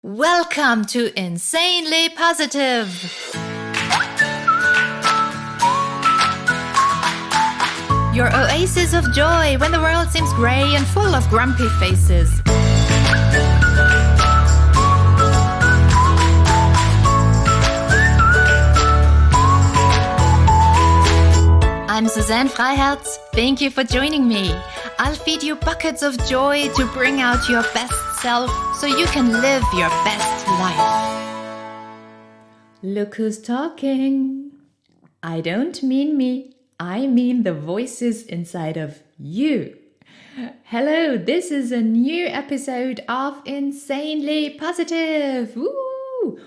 Welcome to Insanely Positive. Your oasis of joy when the world seems grey and full of grumpy faces. I'm Suzanne Freiherz. Thank you for joining me. I'll feed you buckets of joy to bring out your best self so you can live your best life. Look who's talking. I don't mean me. I mean the voices inside of you. Hello, this is a new episode of Insanely Positive. Woo!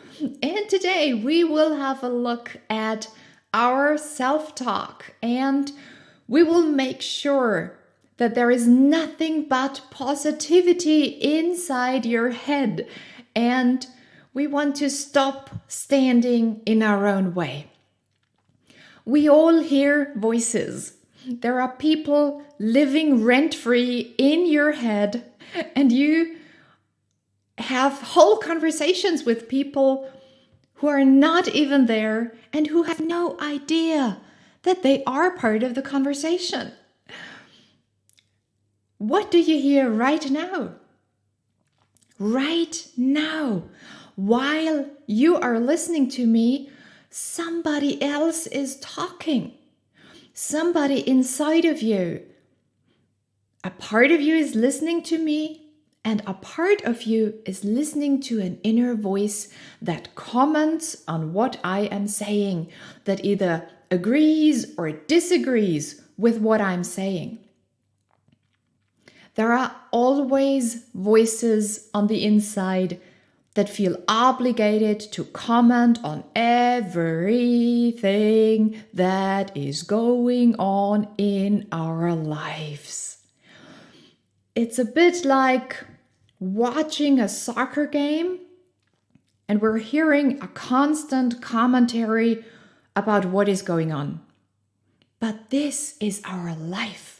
And today we will have a look at our self-talk, and we will make sure that there is nothing but positivity inside your head, and we want to stop standing in our own way. We all hear voices. There are people living rent-free in your head, and you have whole conversations with people who are not even there and who have no idea that they are part of the conversation. What do you hear right now? Right now, while you are listening to me, somebody else is talking. Somebody inside of you. A part of you is listening to me, and a part of you is listening to an inner voice that comments on what I am saying, that either agrees or disagrees with what I'm saying. There are always voices on the inside that feel obligated to comment on everything that is going on in our lives. It's a bit like watching a soccer game and we're hearing a constant commentary about what is going on. But this is our life.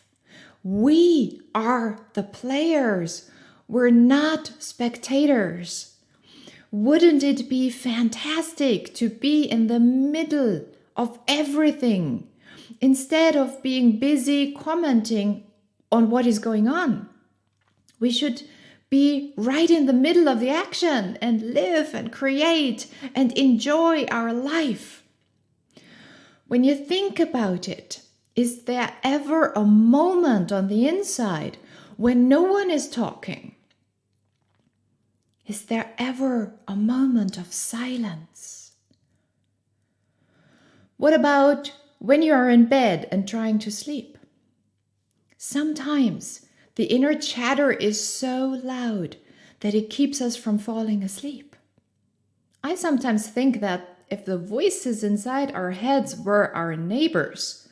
We are the players. We're not spectators. Wouldn't it be fantastic to be in the middle of everything instead of being busy commenting on what is going on? We should be right in the middle of the action and live and create and enjoy our life. When you think about it, is there ever a moment on the inside when no one is talking? Is there ever a moment of silence? What about when you are in bed and trying to sleep? Sometimes the inner chatter is so loud that it keeps us from falling asleep. I sometimes think that if the voices inside our heads were our neighbors,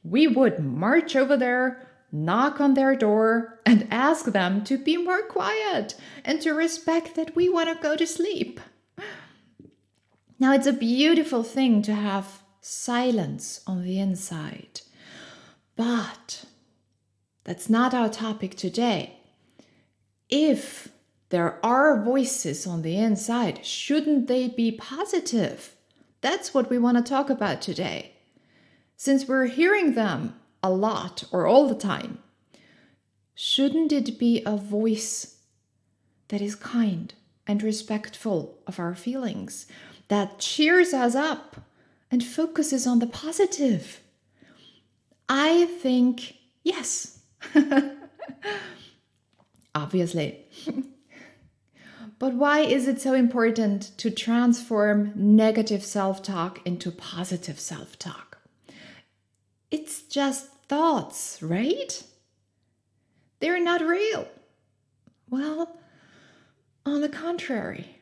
we would march over there, knock on their door, and ask them to be more quiet and to respect that we want to go to sleep. Now, it's a beautiful thing to have silence on the inside, but that's not our topic today. If there are voices on the inside, shouldn't they be positive? That's what we want to talk about today. Since we're hearing them a lot or all the time, shouldn't it be a voice that is kind and respectful of our feelings, that cheers us up and focuses on the positive? I think yes. Obviously. But why is it so important to transform negative self-talk into positive self-talk? It's just thoughts, right? They're not real. Well, on the contrary.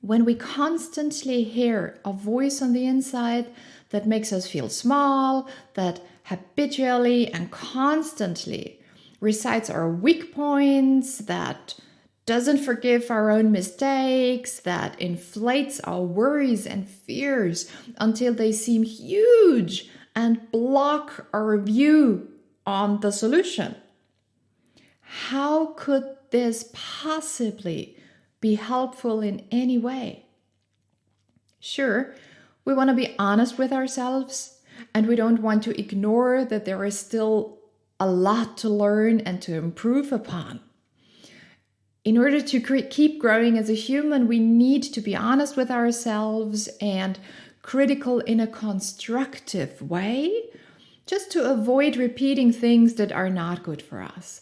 When we constantly hear a voice on the inside that makes us feel small, that habitually and constantly recites our weak points, that doesn't forgive our own mistakes, that inflates our worries and fears until they seem huge and block our view on the solution. How could this possibly be helpful in any way. Sure, we want to be honest with ourselves, and we don't want to ignore that there is still a lot to learn and to improve upon. In order to keep growing as a human, we need to be honest with ourselves and critical in a constructive way, just to avoid repeating things that are not good for us.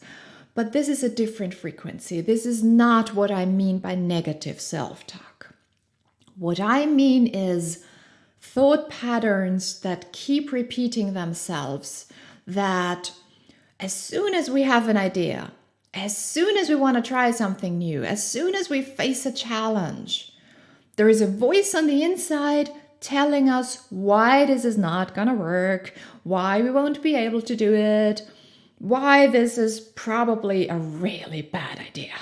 But this is a different frequency. This is not what I mean by negative self-talk. What I mean is thought patterns that keep repeating themselves, that as soon as we have an idea, as soon as we want to try something new, as soon as we face a challenge, there is a voice on the inside telling us why this is not going to work, why we won't be able to do it, why this is probably a really bad idea.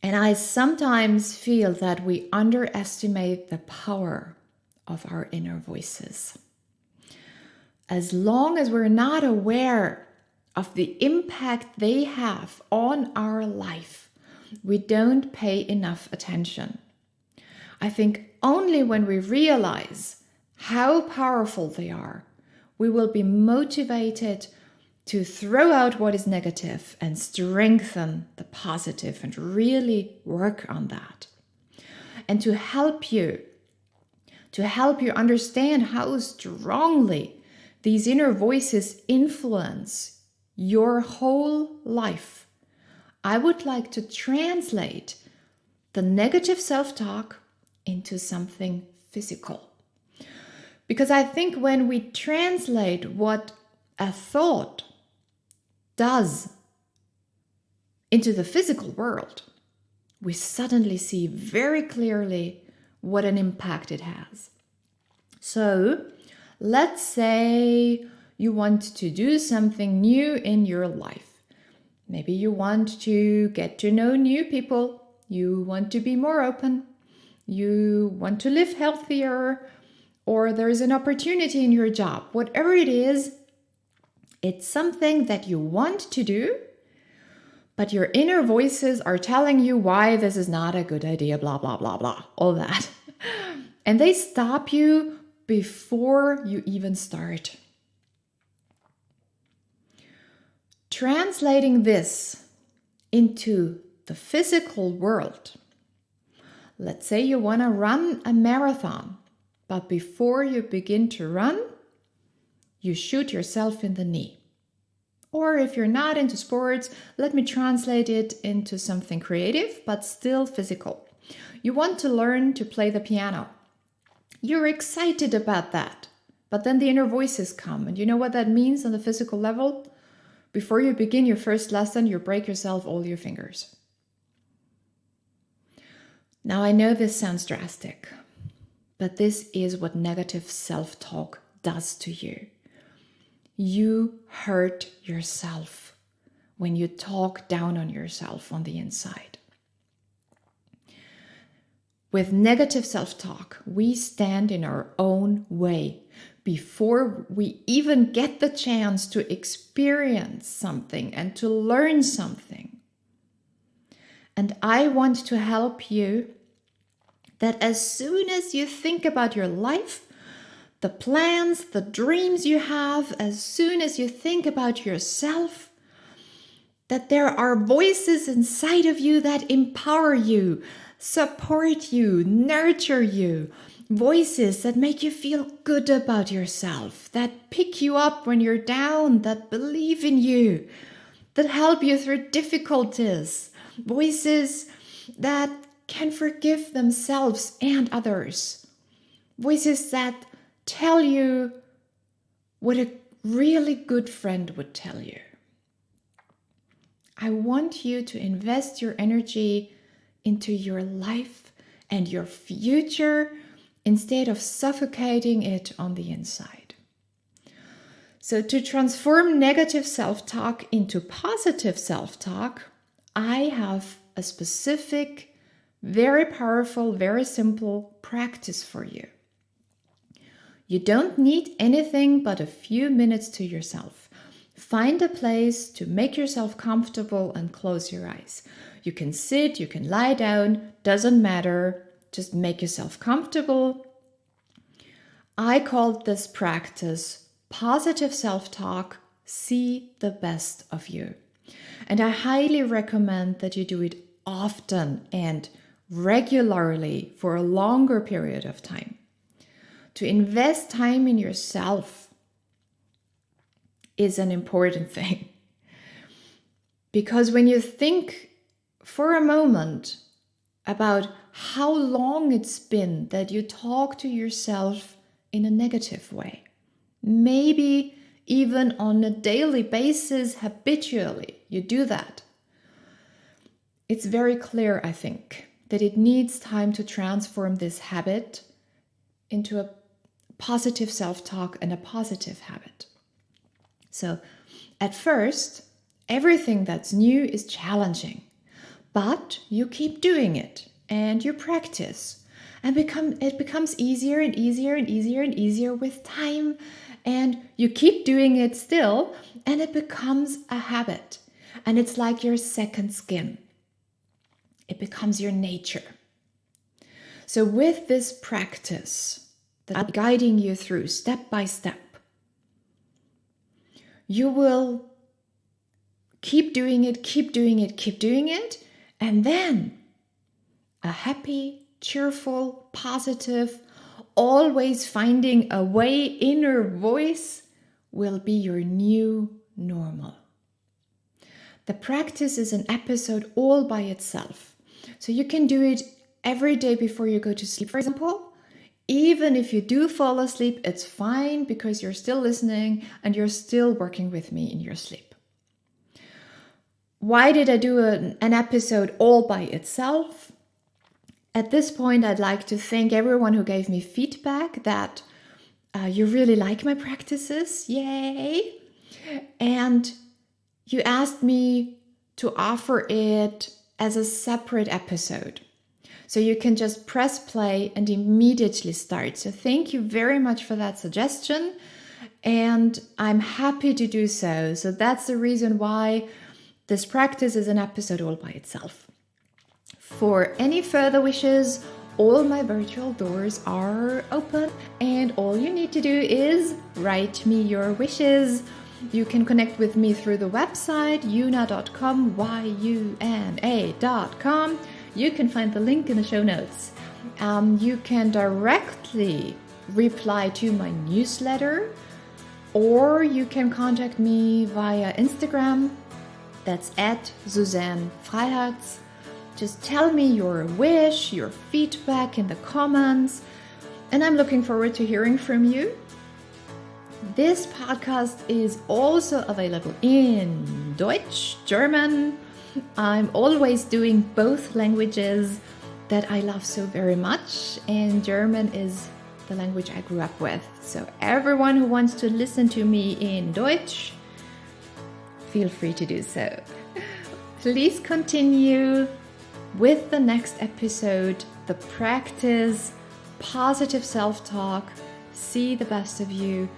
And I sometimes feel that we underestimate the power of our inner voices. As long as we're not aware of the impact they have on our life, we don't pay enough attention. I think only when we realize how powerful they are, we will be motivated to throw out what is negative and strengthen the positive and really work on that. And to help you understand how strongly these inner voices influence your whole life, I would like to translate the negative self-talk into something physical. Because I think when we translate what a thought does into the physical world, we suddenly see very clearly what an impact it has. So, let's say you want to do something new in your life. Maybe you want to get to know new people. You want to be more open. You want to live healthier, or there is an opportunity in your job. Whatever it is, it's something that you want to do, but your inner voices are telling you why this is not a good idea, blah, blah, blah, blah, all that. And they stop you before you even start. Translating this into the physical world. Let's say you want to run a marathon, but before you begin to run, you shoot yourself in the knee. Or if you're not into sports, let me translate it into something creative, but still physical. You want to learn to play the piano. You're excited about that, but then the inner voices come. And you know what that means on the physical level? Before you begin your first lesson, you break yourself all your fingers. Now, I know this sounds drastic, but this is what negative self-talk does to you. You hurt yourself when you talk down on yourself on the inside. With negative self-talk, we stand in our own way before we even get the chance to experience something and to learn something. And I want to help you that as soon as you think about your life, the plans, the dreams you have, as soon as you think about yourself, that there are voices inside of you that empower you, support you, nurture you, voices that make you feel good about yourself, that pick you up when you're down, that believe in you, that help you through difficulties, voices that can forgive themselves and others, voices that tell you what a really good friend would tell you. I want you to invest your energy into your life and your future instead of suffocating it on the inside. So to transform negative self-talk into positive self-talk, I have a specific, very powerful, very simple practice for you. You don't need anything but a few minutes to yourself. Find a place to make yourself comfortable and close your eyes. You can sit, you can lie down, doesn't matter. Just make yourself comfortable. I called this practice positive self-talk, see the best of you. And I highly recommend that you do it often and regularly for a longer period of time. To invest time in yourself is an important thing. Because when you think for a moment about how long it's been that you talk to yourself in a negative way, maybe even on a daily basis, habitually, you do that. It's very clear, I think, that it needs time to transform this habit into a positive self-talk and a positive habit. So at first, everything that's new is challenging, but you keep doing it and you practice and it becomes easier and easier and easier and easier with time, and you keep doing it still and it becomes a habit, and it's like your second skin. It becomes your nature. So with this practice that I'm guiding you through step by step, you will keep doing it, and then a happy, cheerful, positive, always finding a way inner voice will be your new normal. The practice is an episode all by itself. So you can do it every day before you go to sleep, for example. Even if you do fall asleep, it's fine because you're still listening and you're still working with me in your sleep. Why did I do an episode all by itself? At this point, I'd like to thank everyone who gave me feedback that you really like my practices. Yay! And you asked me to offer it as a separate episode. So you can just press play and immediately start. So thank you very much for that suggestion. And I'm happy to do so. So that's the reason why this practice is an episode all by itself. For any further wishes, all my virtual doors are open, and all you need to do is write me your wishes. You can connect with me through the website yuna.com, yuna.com. You can find the link in the show notes. You can directly reply to my newsletter, or you can contact me via Instagram. That's @SuzanneFreiherz. Just tell me your wish, your feedback in the comments, and I'm looking forward to hearing from you. This podcast is also available in Deutsch, German. I'm always doing both languages that I love so very much, and German is the language I grew up with. So everyone who wants to listen to me in Deutsch, feel free to do so. Please continue with the next episode, the practice, positive self-talk, see the best of you.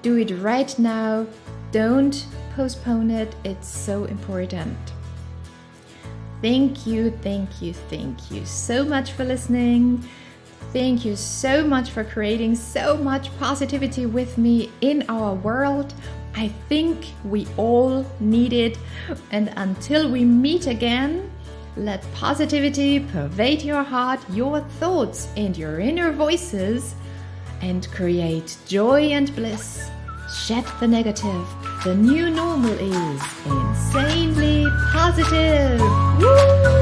Do it right now. Don't postpone it. It's so important. Thank you so much for listening. Thank you so much for creating so much positivity with me in our world. I think we all need it. And until we meet again, let positivity pervade your heart, your thoughts, and your inner voices, and create joy and bliss. Shed the negative. The new normal is insanely positive. Woo!